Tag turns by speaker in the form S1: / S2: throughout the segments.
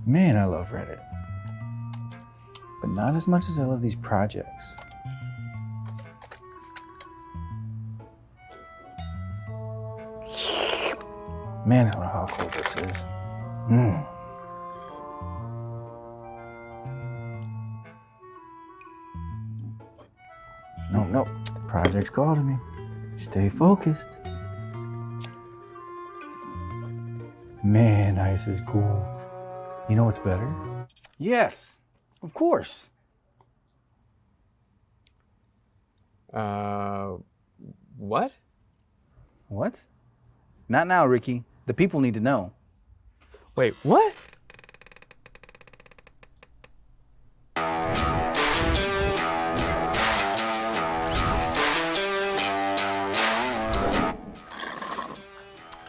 S1: Man, I love Reddit. But not as much as I love these projects. Man, I don't know how cool this is. No, the project's calling me. Stay focused. Man, ice is cool. You know what's better? Yes, of course.
S2: What?
S1: What? Not now, Ricky. The people need to know.
S2: Wait, what?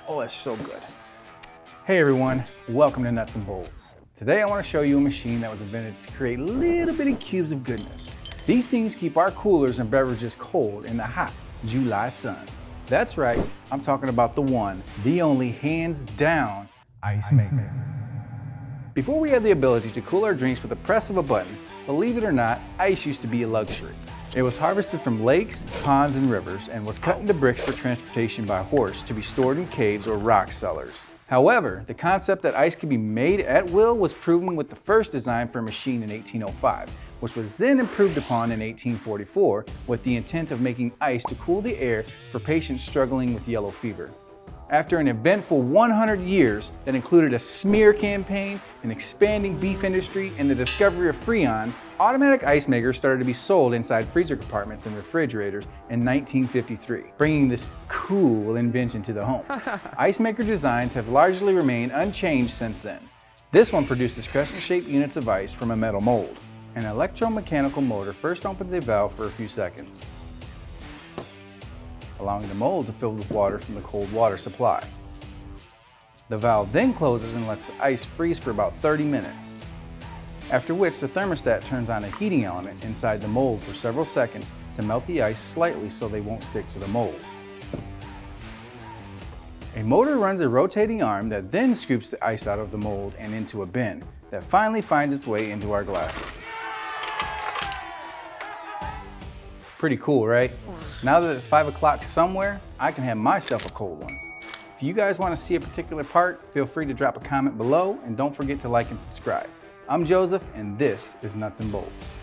S1: Oh, that's so good. Hey everyone, welcome to Nuts and Bolts. Today I want to show you a machine that was invented to create little bitty cubes of goodness. These things keep our coolers and beverages cold in the hot July sun. That's right, I'm talking about the one, the only, hands down, ice maker. Before we had the ability to cool our drinks with the press of a button, believe it or not, ice used to be a luxury. It was harvested from lakes, ponds, and rivers and was cut into bricks for transportation by horse to be stored in caves or rock cellars. However, the concept that ice could be made at will was proven with the first design for a machine in 1805, which was then improved upon in 1844 with the intent of making ice to cool the air for patients struggling with yellow fever. After an eventful 100 years that included a smear campaign, an expanding beef industry, and the discovery of Freon, automatic ice makers started to be sold inside freezer compartments and refrigerators in 1953, bringing this cool invention to the home. Ice maker designs have largely remained unchanged since then. This one produces crescent-shaped units of ice from a metal mold. An electromechanical motor first opens a valve for a few seconds, allowing the mold to fill with water from the cold water supply. The valve then closes and lets the ice freeze for about 30 minutes, after which the thermostat turns on a heating element inside the mold for several seconds to melt the ice slightly so they won't stick to the mold. A motor runs a rotating arm that then scoops the ice out of the mold and into a bin that finally finds its way into our glasses. Pretty cool, right? Now that it's 5 o'clock somewhere, I can have myself a cold one. If you guys want to see a particular part, feel free to drop a comment below and don't forget to like and subscribe. I'm Joseph and this is Nuts and Bolts.